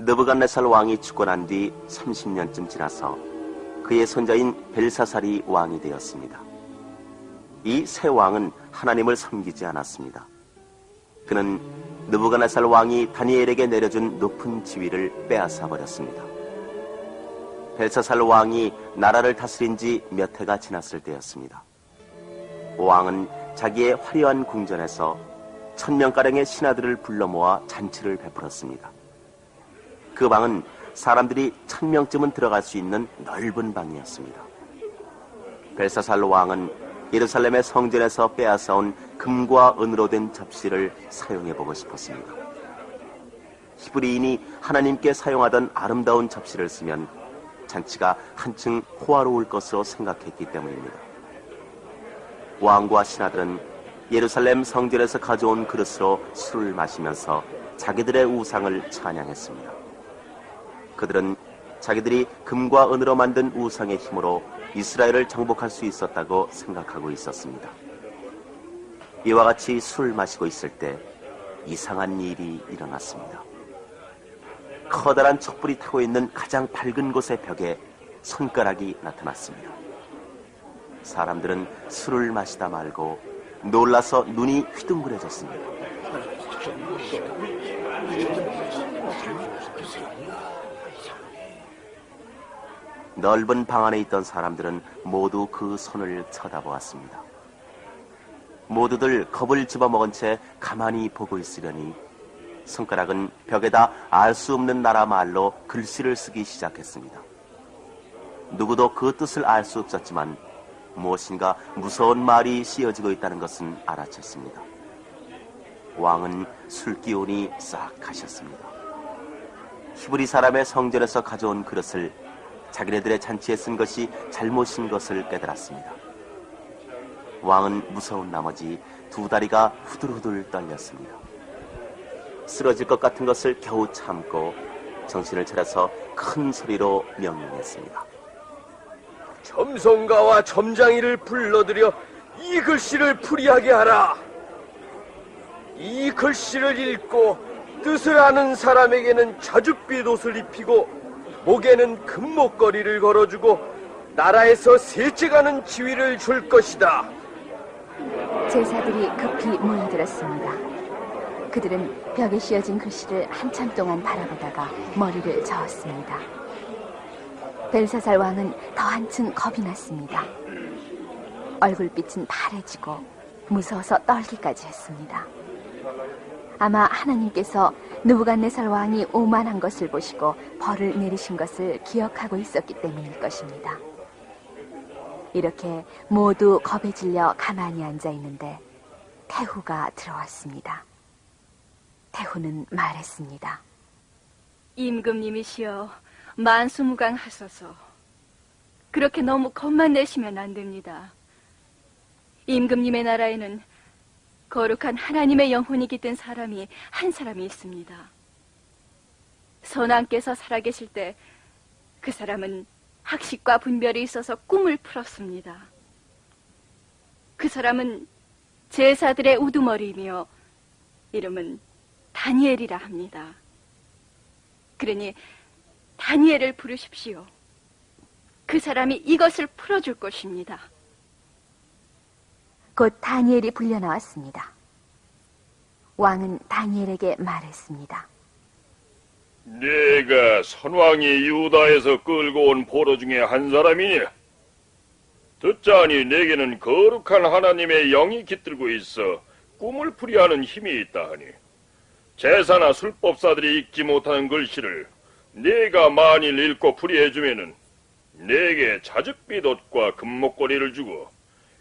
느부갓네살 왕이 죽고 난 뒤 30년쯤 지나서 그의 손자인 벨사살이 왕이 되었습니다. 이 새 왕은 하나님을 섬기지 않았습니다. 그는 느부갓네살 왕이 다니엘에게 내려준 높은 지위를 빼앗아 버렸습니다. 벨사살 왕이 나라를 다스린 지 몇 해가 지났을 때였습니다. 왕은 자기의 화려한 궁전에서 1000명가량의 신하들을 불러 모아 잔치를 베풀었습니다. 그 방은 사람들이 1000명쯤은 들어갈 수 있는 넓은 방이었습니다. 벨사살 왕은 예루살렘의 성전에서 빼앗아온 금과 은으로 된 접시를 사용해보고 싶었습니다. 히브리인이 하나님께 사용하던 아름다운 접시를 쓰면 잔치가 한층 호화로울 것으로 생각했기 때문입니다. 왕과 신하들은 예루살렘 성전에서 가져온 그릇으로 술을 마시면서 자기들의 우상을 찬양했습니다. 그들은 자기들이 금과 은으로 만든 우상의 힘으로 이스라엘을 정복할 수 있었다고 생각하고 있었습니다. 이와 같이 술을 마시고 있을 때 이상한 일이 일어났습니다. 커다란 촛불이 타고 있는 가장 밝은 곳의 벽에 손가락이 나타났습니다. 사람들은 술을 마시다 말고 놀라서 눈이 휘둥그레졌습니다. 넓은 방 안에 있던 사람들은 모두 그 손을 쳐다보았습니다. 모두들 겁을 집어먹은 채 가만히 보고 있으려니 손가락은 벽에다 알 수 없는 나라 말로 글씨를 쓰기 시작했습니다. 누구도 그 뜻을 알 수 없었지만 무엇인가 무서운 말이 씌어지고 있다는 것은 알아챘습니다. 왕은 술기운이 싹 가셨습니다. 히브리 사람의 성전에서 가져온 그릇을 자기네들의 잔치에 쓴 것이 잘못인 것을 깨달았습니다. 왕은 무서운 나머지 두 다리가 후들후들 떨렸습니다. 쓰러질 것 같은 것을 겨우 참고 정신을 차려서 큰 소리로 명령했습니다. 점성가와 점장이를 불러들여 이 글씨를 풀이하게 하라. 이 글씨를 읽고 뜻을 아는 사람에게는 자줏빛 옷을 입히고 목에는 금목걸이를 걸어주고 나라에서 셋째가는 지위를 줄 것이다. 제사들이 급히 모여들었습니다. 그들은 벽에 씌어진 글씨를 한참 동안 바라보다가 머리를 저었습니다. 벨사살 왕은 더 한층 겁이 났습니다. 얼굴빛은 파래지고 무서워서 떨기까지 했습니다. 아마 하나님께서 느부갓네살 왕이 오만한 것을 보시고 벌을 내리신 것을 기억하고 있었기 때문일 것입니다. 이렇게 모두 겁에 질려 가만히 앉아 있는데 태후가 들어왔습니다. 태후는 말했습니다. 임금님이시여 만수무강하소서. 그렇게 너무 겁만 내시면 안 됩니다. 임금님의 나라에는 거룩한 하나님의 영혼이 깃든 사람이 한 사람이 있습니다. 선왕께서 살아계실 때 그 사람은 학식과 분별이 있어서 꿈을 풀었습니다. 그 사람은 제사들의 우두머리이며 이름은 다니엘이라 합니다. 그러니 다니엘을 부르십시오. 그 사람이 이것을 풀어줄 것입니다. 곧 다니엘이 불려 나왔습니다. 왕은 다니엘에게 말했습니다. 네가 선왕이 유다에서 끌고 온 포로 중에 한 사람이냐? 듣자니 내게는 거룩한 하나님의 영이 깃들고 있어 꿈을 풀이하는 힘이 있다 하니 제사나 술법사들이 읽지 못하는 글씨를 네가 만일 읽고 풀이해주면은 네게 자줏빛 옷과 금목걸이를 주고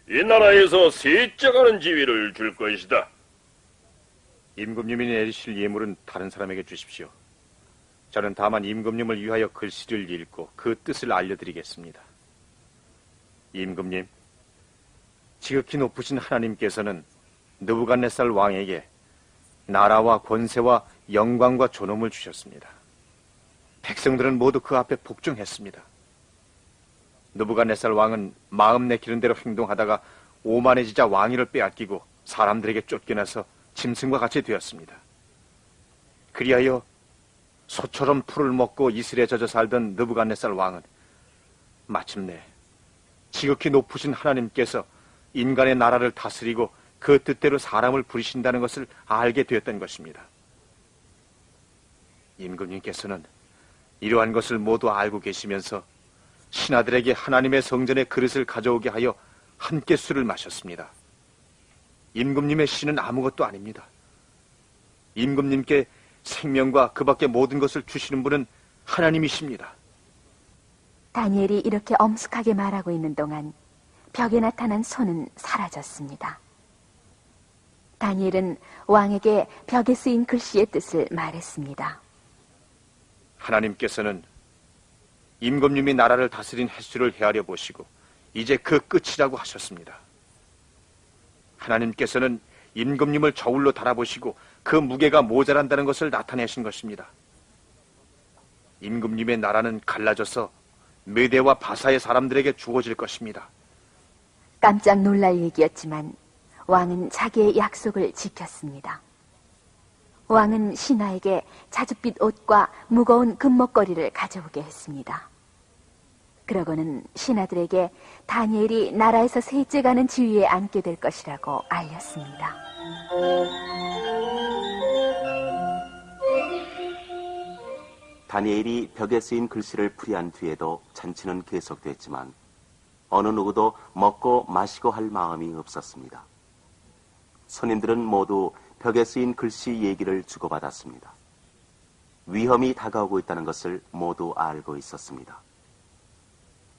이 나라에서 셋째가는 지위를 줄 것이다. 임금님이 내리실 예물은 다른 사람에게 주십시오. 저는 다만 임금님을 위하여 글씨를 읽고 그 뜻을 알려드리겠습니다. 임금님, 지극히 높으신 하나님께서는 느부갓네살 왕에게 나라와 권세와 영광과 존엄을 주셨습니다. 백성들은 모두 그 앞에 복종했습니다. 느부갓네살 왕은 마음 내키는 대로 행동하다가 오만해지자 왕위를 빼앗기고 사람들에게 쫓겨나서 짐승과 같이 되었습니다. 그리하여 소처럼 풀을 먹고 이슬에 젖어 살던 느부갓네살 왕은 마침내 지극히 높으신 하나님께서 인간의 나라를 다스리고 그 뜻대로 사람을 부리신다는 것을 알게 되었던 것입니다. 임금님께서는 이러한 것을 모두 알고 계시면서 신하들에게 하나님의 성전의 그릇을 가져오게 하여 함께 술을 마셨습니다. 임금님의 신은 아무것도 아닙니다. 임금님께 생명과 그 밖의 모든 것을 주시는 분은 하나님이십니다. 다니엘이 이렇게 엄숙하게 말하고 있는 동안 벽에 나타난 손은 사라졌습니다. 다니엘은 왕에게 벽에 쓰인 글씨의 뜻을 말했습니다. 하나님께서는 임금님이 나라를 다스린 횟수를 헤아려 보시고 이제 그 끝이라고 하셨습니다. 하나님께서는 임금님을 저울로 달아보시고 그 무게가 모자란다는 것을 나타내신 것입니다. 임금님의 나라는 갈라져서 메대와 바사의 사람들에게 주어질 것입니다. 깜짝 놀랄 얘기였지만 왕은 자기의 약속을 지켰습니다. 왕은 신하에게 자줏빛 옷과 무거운 금목걸이를 가져오게 했습니다. 그러고는 신하들에게 다니엘이 나라에서 셋째 가는 지위에 앉게 될 것이라고 알렸습니다. 다니엘이 벽에 쓰인 글씨를 풀이한 뒤에도 잔치는 계속됐지만 어느 누구도 먹고 마시고 할 마음이 없었습니다. 손님들은 모두 벽에 쓰인 글씨 얘기를 주고받았습니다. 위험이 다가오고 있다는 것을 모두 알고 있었습니다.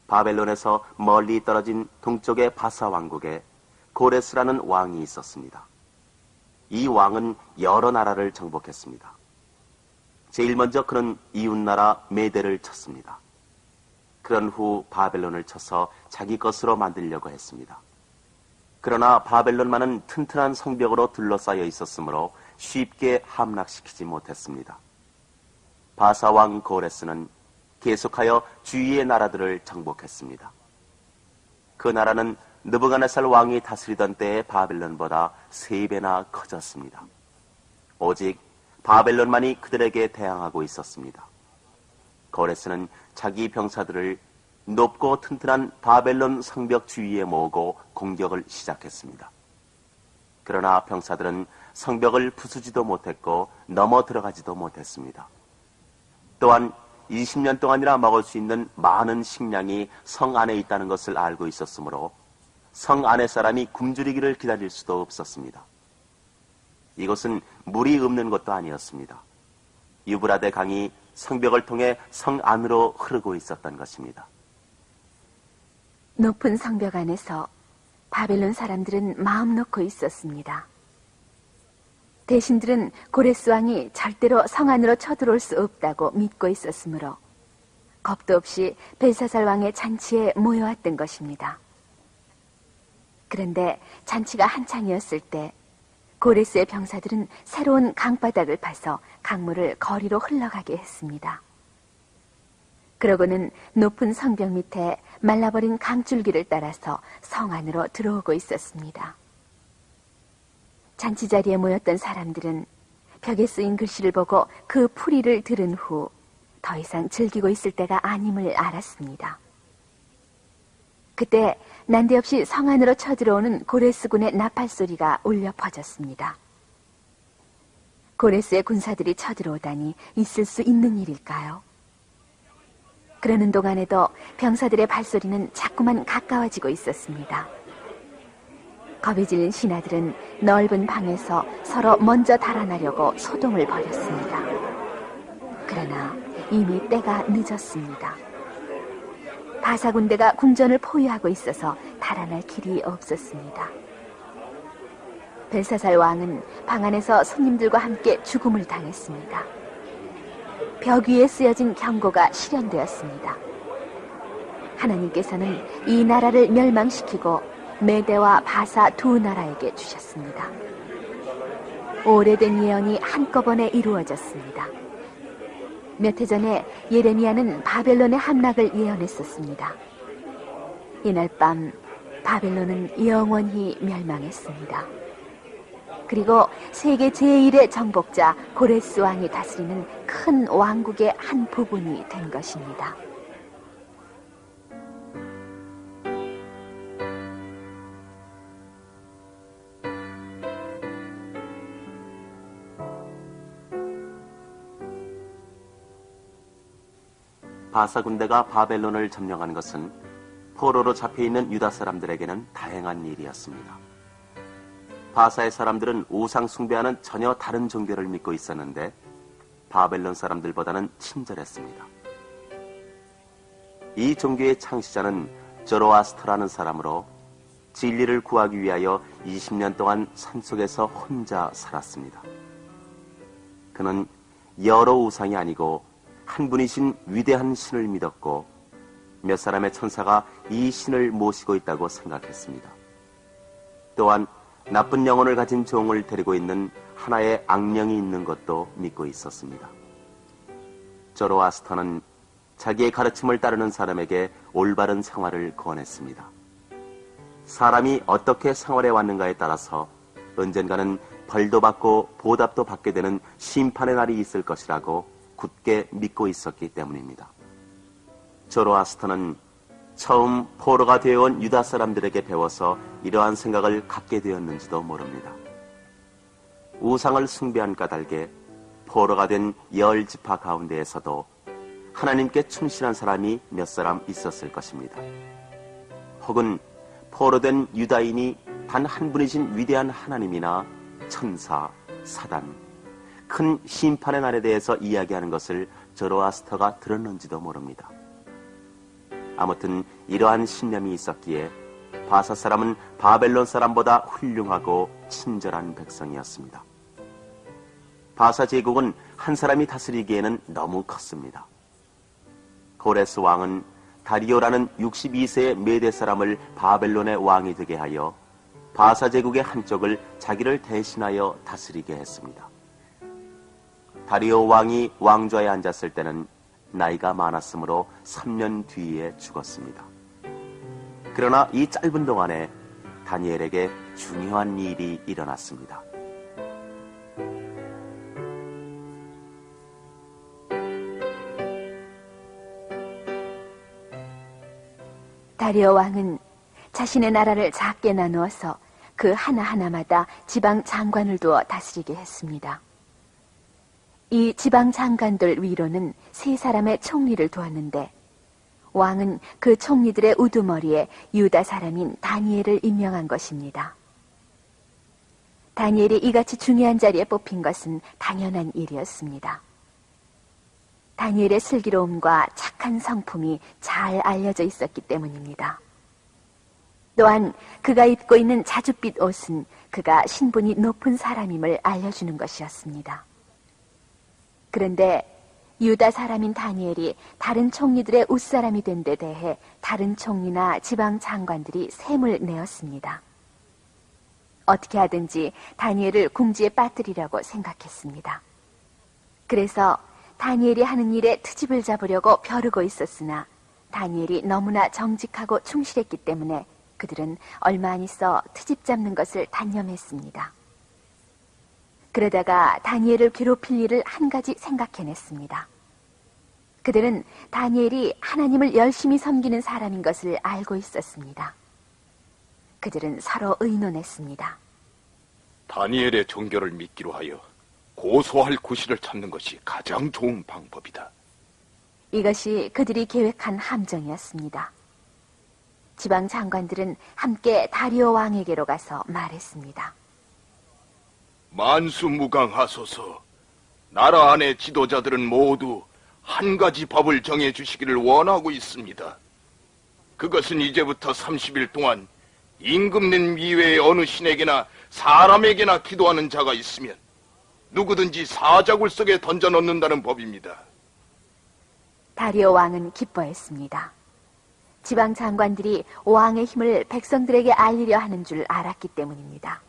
바벨론에서 멀리 떨어진 동쪽의 바사 왕국에 고레스라는 왕이 있었습니다. 이 왕은 여러 나라를 정복했습니다. 제일 먼저 그는 이웃나라 메대를 쳤습니다. 그런 후 바벨론을 쳐서 자기 것으로 만들려고 했습니다. 그러나 바벨론만은 튼튼한 성벽으로 둘러싸여 있었으므로 쉽게 함락시키지 못했습니다. 바사왕 고레스는 계속하여 주위의 나라들을 정복했습니다. 그 나라는 느부갓네살 왕이 다스리던 때의 바벨론보다 3배나 커졌습니다. 오직 바벨론만이 그들에게 대항하고 있었습니다. 고레스는 자기 병사들을 높고 튼튼한 바벨론 성벽 주위에 모으고 공격을 시작했습니다. 그러나 병사들은 성벽을 부수지도 못했고 넘어 들어가지도 못했습니다. 또한 20년 동안이나 먹을 수 있는 많은 식량이 성 안에 있다는 것을 알고 있었으므로 성 안의 사람이 굶주리기를 기다릴 수도 없었습니다. 이곳은 물이 없는 것도 아니었습니다. 유브라데 강이 성벽을 통해 성 안으로 흐르고 있었던 것입니다. 높은 성벽 안에서 바벨론 사람들은 마음 놓고 있었습니다. 대신들은 고레스 왕이 절대로 성 안으로 쳐들어올 수 없다고 믿고 있었으므로 겁도 없이 벨사살 왕의 잔치에 모여왔던 것입니다. 그런데 잔치가 한창이었을 때 고레스의 병사들은 새로운 강바닥을 파서 강물을 거리로 흘러가게 했습니다. 그러고는 높은 성벽 밑에 말라버린 강줄기를 따라서 성 안으로 들어오고 있었습니다. 잔치 자리에 모였던 사람들은 벽에 쓰인 글씨를 보고 그 풀이를 들은 후 더 이상 즐기고 있을 때가 아님을 알았습니다. 그때 난데없이 성 안으로 쳐들어오는 고레스군의 나팔 소리가 울려 퍼졌습니다. 고레스의 군사들이 쳐들어오다니 있을 수 있는 일일까요? 그러는 동안에도 병사들의 발소리는 자꾸만 가까워지고 있었습니다. 겁이 질린 신하들은 넓은 방에서 서로 먼저 달아나려고 소동을 벌였습니다. 그러나 이미 때가 늦었습니다. 바사 군대가 궁전을 포위하고 있어서 달아날 길이 없었습니다. 벨사살 왕은 방 안에서 손님들과 함께 죽음을 당했습니다. 벽 위에 쓰여진 경고가 실현되었습니다. 하나님께서는 이 나라를 멸망시키고 메대와 바사 두 나라에게 주셨습니다. 오래된 예언이 한꺼번에 이루어졌습니다. 몇 해 전에 예레미야는 바벨론의 함락을 예언했었습니다. 이날 밤 바벨론은 영원히 멸망했습니다. 그리고 세계 제1의 정복자 고레스 왕이 다스리는 큰 왕국의 한 부분이 된 것입니다. 바사 군대가 바벨론을 점령한 것은 포로로 잡혀있는 유다 사람들에게는 다행한 일이었습니다. 바사의 사람들은 우상 숭배하는 전혀 다른 종교를 믿고 있었는데 바벨론 사람들보다는 친절했습니다. 이 종교의 창시자는 조로아스터라는 사람으로 진리를 구하기 위하여 20년 동안 산속에서 혼자 살았습니다. 그는 여러 우상이 아니고 한 분이신 위대한 신을 믿었고 몇 사람의 천사가 이 신을 모시고 있다고 생각했습니다. 또한 나쁜 영혼을 가진 종을 데리고 있는 하나의 악령이 있는 것도 믿고 있었습니다. 조로아스터는 자기의 가르침을 따르는 사람에게 올바른 생활을 권했습니다. 사람이 어떻게 생활해 왔는가에 따라서 언젠가는 벌도 받고 보답도 받게 되는 심판의 날이 있을 것이라고 굳게 믿고 있었기 때문입니다. 조로아스터는 처음 포로가 되어온 유다 사람들에게 배워서 이러한 생각을 갖게 되었는지도 모릅니다. 우상을 숭배한 까닭에 포로가 된 10지파 가운데에서도 하나님께 충실한 사람이 몇 사람 있었을 것입니다. 혹은 포로된 유다인이 단 한 분이신 위대한 하나님이나 천사, 사단, 큰 심판의 날에 대해서 이야기하는 것을 조로아스터가 들었는지도 모릅니다. 아무튼 이러한 신념이 있었기에 바사 사람은 바벨론 사람보다 훌륭하고 친절한 백성이었습니다. 바사 제국은 한 사람이 다스리기에는 너무 컸습니다. 고레스 왕은 다리오라는 62세의 메대 사람을 바벨론의 왕이 되게 하여 바사 제국의 한쪽을 자기를 대신하여 다스리게 했습니다. 다리오 왕이 왕좌에 앉았을 때는 나이가 많았으므로 3년 뒤에 죽었습니다. 그러나 이 짧은 동안에 다니엘에게 중요한 일이 일어났습니다. 다리오 왕은 자신의 나라를 작게 나누어서 그 하나하나마다 지방 장관을 두어 다스리게 했습니다. 이 지방 장관들 위로는 3사람의 총리를 두었는데 왕은 그 총리들의 우두머리에 유다 사람인 다니엘을 임명한 것입니다. 다니엘이 이같이 중요한 자리에 뽑힌 것은 당연한 일이었습니다. 다니엘의 슬기로움과 착한 성품이 잘 알려져 있었기 때문입니다. 또한 그가 입고 있는 자줏빛 옷은 그가 신분이 높은 사람임을 알려주는 것이었습니다. 그런데 유다 사람인 다니엘이 다른 총리들의 웃사람이 된 데 대해 다른 총리나 지방 장관들이 셈을 내었습니다. 어떻게 하든지 다니엘을 궁지에 빠뜨리려고 생각했습니다. 그래서 다니엘이 하는 일에 트집을 잡으려고 벼르고 있었으나 다니엘이 너무나 정직하고 충실했기 때문에 그들은 얼마 안 있어 트집 잡는 것을 단념했습니다. 그러다가 다니엘을 괴롭힐 일을 한 가지 생각해냈습니다. 그들은 다니엘이 하나님을 열심히 섬기는 사람인 것을 알고 있었습니다. 그들은 서로 의논했습니다. 다니엘의 종교를 믿기로 하여 고소할 구실을 찾는 것이 가장 좋은 방법이다. 이것이 그들이 계획한 함정이었습니다. 지방 장관들은 함께 다리오 왕에게로 가서 말했습니다. 만수무강하소서. 나라 안의 지도자들은 모두 한 가지 법을 정해주시기를 원하고 있습니다. 그것은 이제부터 30일 동안 임금님 이외의 어느 신에게나 사람에게나 기도하는 자가 있으면 누구든지 사자굴 속에 던져 넣는다는 법입니다. 다리오 왕은 기뻐했습니다. 지방 장관들이 왕의 힘을 백성들에게 알리려 하는 줄 알았기 때문입니다.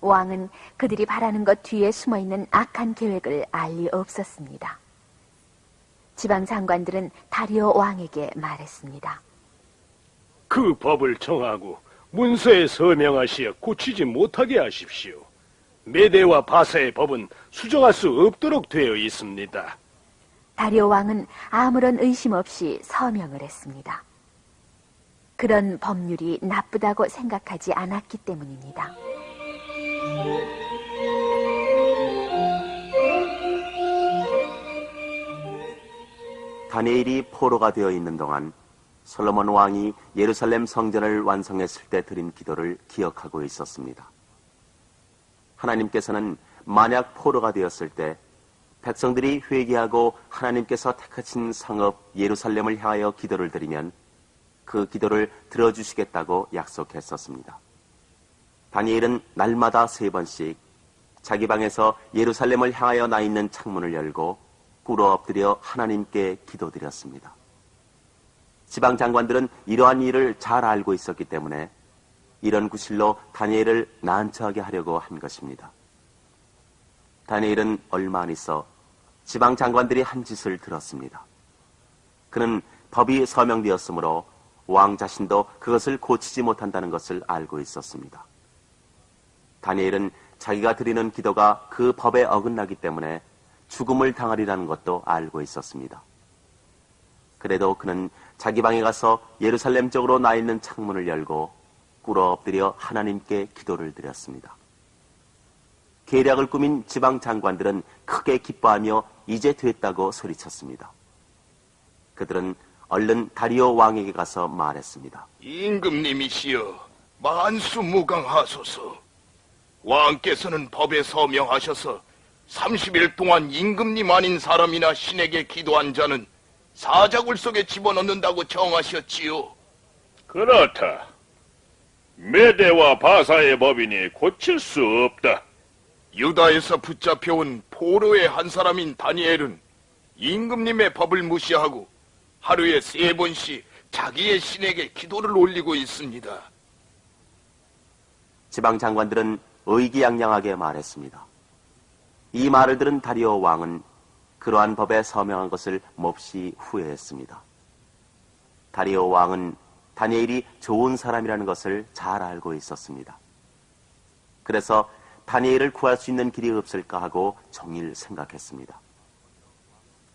왕은 그들이 바라는 것 뒤에 숨어있는 악한 계획을 알 리 없었습니다. 지방 장관들은 다리오 왕에게 말했습니다. 그 법을 정하고 문서에 서명하시어 고치지 못하게 하십시오. 메대와 바사의 법은 수정할 수 없도록 되어 있습니다. 다리오 왕은 아무런 의심 없이 서명을 했습니다. 그런 법률이 나쁘다고 생각하지 않았기 때문입니다. 다니엘이 포로가 되어 있는 동안 솔로몬 왕이 예루살렘 성전을 완성했을 때 드린 기도를 기억하고 있었습니다. 하나님께서는 만약 포로가 되었을 때 백성들이 회개하고 하나님께서 택하신 성읍 예루살렘을 향하여 기도를 드리면 그 기도를 들어주시겠다고 약속했었습니다. 다니엘은 날마다 3번씩 자기 방에서 예루살렘을 향하여 나 있는 창문을 열고 꿇어 엎드려 하나님께 기도드렸습니다. 지방 장관들은 이러한 일을 잘 알고 있었기 때문에 이런 구실로 다니엘을 난처하게 하려고 한 것입니다. 다니엘은 얼마 안 있어 지방 장관들이 한 짓을 들었습니다. 그는 법이 서명되었으므로 왕 자신도 그것을 고치지 못한다는 것을 알고 있었습니다. 다니엘은 자기가 드리는 기도가 그 법에 어긋나기 때문에 죽음을 당하리라는 것도 알고 있었습니다. 그래도 그는 자기 방에 가서 예루살렘 쪽으로 나 있는 창문을 열고 꿇어 엎드려 하나님께 기도를 드렸습니다. 계략을 꾸민 지방 장관들은 크게 기뻐하며 이제 됐다고 소리쳤습니다. 그들은 얼른 다리오 왕에게 가서 말했습니다. 임금님이시여, 만수무강하소서. 왕께서는 법에 서명하셔서 30일 동안 임금님 아닌 사람이나 신에게 기도한 자는 사자굴 속에 집어넣는다고 정하셨지요. 그렇다. 메대와 바사의 법이니 고칠 수 없다. 유다에서 붙잡혀온 포로의 한 사람인 다니엘은 임금님의 법을 무시하고 하루에 3번씩 자기의 신에게 기도를 올리고 있습니다. 지방 장관들은 의기양양하게 말했습니다. 이 말을 들은 다리오 왕은 그러한 법에 서명한 것을 몹시 후회했습니다. 다리오 왕은 다니엘이 좋은 사람이라는 것을 잘 알고 있었습니다. 그래서 다니엘을 구할 수 있는 길이 없을까 하고 종일 생각했습니다.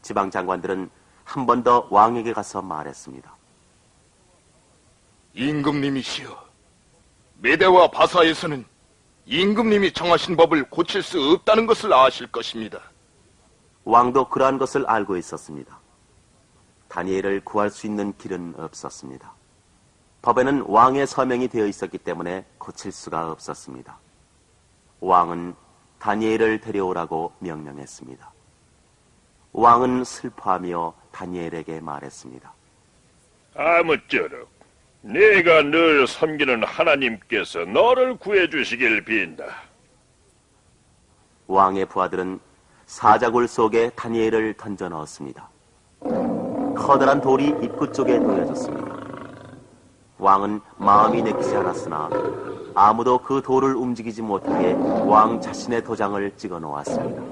지방 장관들은 한 번 더 왕에게 가서 말했습니다. 임금님이시여, 메대와 바사에서는 임금님이 정하신 법을 고칠 수 없다는 것을 아실 것입니다. 왕도 그러한 것을 알고 있었습니다. 다니엘을 구할 수 있는 길은 없었습니다. 법에는 왕의 서명이 되어 있었기 때문에 고칠 수가 없었습니다. 왕은 다니엘을 데려오라고 명령했습니다. 왕은 슬퍼하며 다니엘에게 말했습니다. 아무쪼록 네가 늘 섬기는 하나님께서 너를 구해주시길 빈다. 왕의 부하들은 사자굴 속에 다니엘을 던져 넣었습니다. 커다란 돌이 입구 쪽에 놓여졌습니다. 왕은 마음이 내키지 않았으나 아무도 그 돌을 움직이지 못하게 왕 자신의 도장을 찍어 놓았습니다.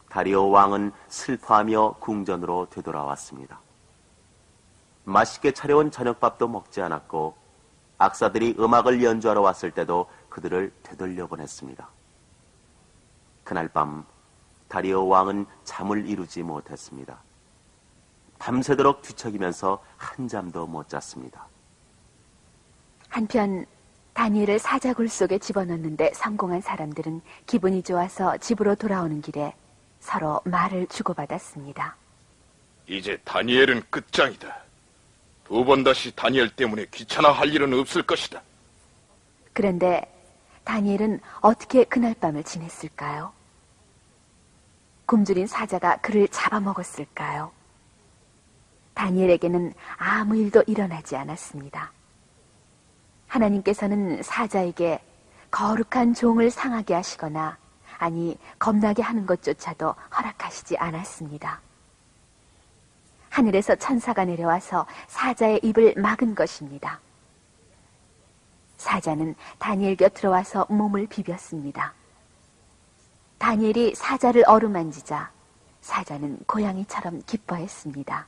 다리오 왕은 슬퍼하며 궁전으로 되돌아왔습니다. 맛있게 차려온 저녁밥도 먹지 않았고 악사들이 음악을 연주하러 왔을 때도 그들을 되돌려 보냈습니다. 그날 밤 다리오 왕은 잠을 이루지 못했습니다. 밤새도록 뒤척이면서 한잠도 못 잤습니다. 한편 다니엘을 사자굴 속에 집어넣는데 성공한 사람들은 기분이 좋아서 집으로 돌아오는 길에 서로 말을 주고받았습니다. 이제 다니엘은 끝장이다. 2번 다시 다니엘 때문에 귀찮아할 일은 없을 것이다. 그런데 다니엘은 어떻게 그날 밤을 지냈을까요? 굶주린 사자가 그를 잡아먹었을까요? 다니엘에게는 아무 일도 일어나지 않았습니다. 하나님께서는 사자에게 거룩한 종을 상하게 하시거나 아니 겁나게 하는 것조차도 허락하시지 않았습니다. 하늘에서 천사가 내려와서 사자의 입을 막은 것입니다. 사자는 다니엘 곁으로 와서 몸을 비볐습니다. 다니엘이 사자를 어루만지자 사자는 고양이처럼 기뻐했습니다.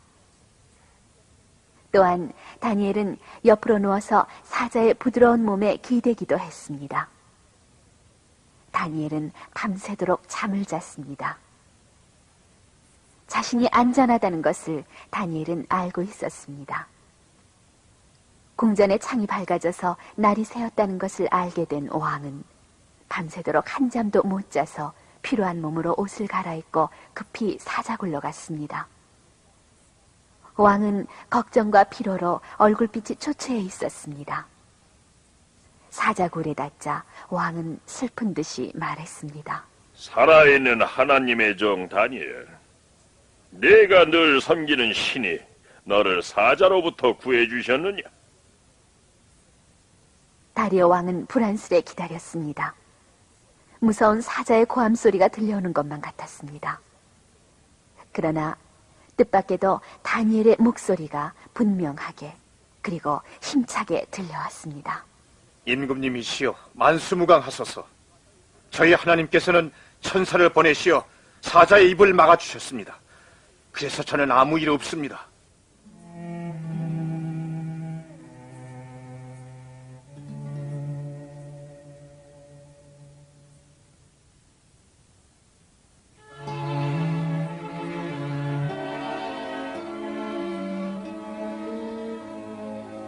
또한 다니엘은 옆으로 누워서 사자의 부드러운 몸에 기대기도 했습니다. 다니엘은 밤새도록 잠을 잤습니다. 자신이 안전하다는 것을 다니엘은 알고 있었습니다. 궁전의 창이 밝아져서 날이 새었다는 것을 알게 된 왕은 밤새도록 한잠도 못 자서 피로한 몸으로 옷을 갈아입고 급히 사자굴로 갔습니다. 왕은 걱정과 피로로 얼굴빛이 초췌해 있었습니다. 사자굴에 닿자 왕은 슬픈 듯이 말했습니다. 살아있는 하나님의 종 다니엘, 내가 늘 섬기는 신이 너를 사자로부터 구해주셨느냐? 다리오 왕은 불안스레 기다렸습니다. 무서운 사자의 고함 소리가 들려오는 것만 같았습니다. 그러나 뜻밖에도 다니엘의 목소리가 분명하게 그리고 힘차게 들려왔습니다. 임금님이시여 만수무강하소서. 저희 하나님께서는 천사를 보내시어 사자의 입을 막아주셨습니다. 그래서 저는 아무 일 없습니다.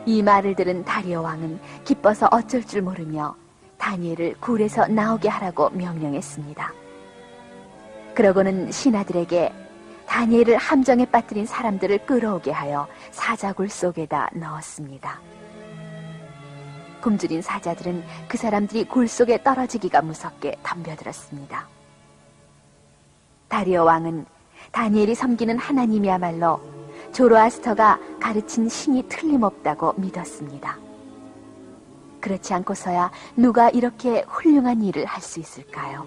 이 말을 들은 다리오 왕은 기뻐서 어쩔 줄 모르며 다니엘을 굴에서 나오게 하라고 명령했습니다. 그러고는 신하들에게 다니엘을 함정에 빠뜨린 사람들을 끌어오게 하여 사자굴 속에다 넣었습니다. 굶주린 사자들은 그 사람들이 굴 속에 떨어지기가 무섭게 덤벼들었습니다. 다리오 왕은 다니엘이 섬기는 하나님이야말로 조로아스터가 가르친 신이 틀림없다고 믿었습니다. 그렇지 않고서야 누가 이렇게 훌륭한 일을 할 수 있을까요?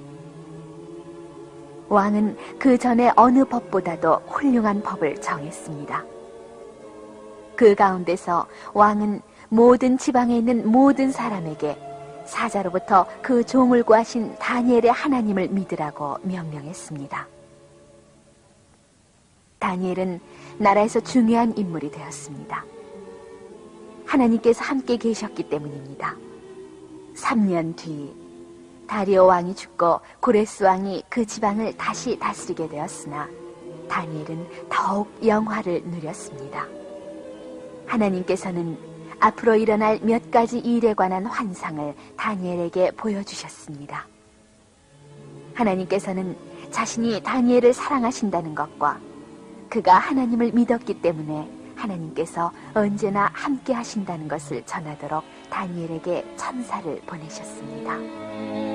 왕은 그 전에 어느 법보다도 훌륭한 법을 정했습니다. 그 가운데서 왕은 모든 지방에 있는 모든 사람에게 사자로부터 그 종을 구하신 다니엘의 하나님을 믿으라고 명령했습니다. 다니엘은 나라에서 중요한 인물이 되었습니다. 하나님께서 함께 계셨기 때문입니다. 3년 뒤 다리오 왕이 죽고 고레스 왕이 그 지방을 다시 다스리게 되었으나 다니엘은 더욱 영화를 누렸습니다. 하나님께서는 앞으로 일어날 몇 가지 일에 관한 환상을 다니엘에게 보여주셨습니다. 하나님께서는 자신이 다니엘을 사랑하신다는 것과 그가 하나님을 믿었기 때문에 하나님께서 언제나 함께 하신다는 것을 전하도록 다니엘에게 천사를 보내셨습니다.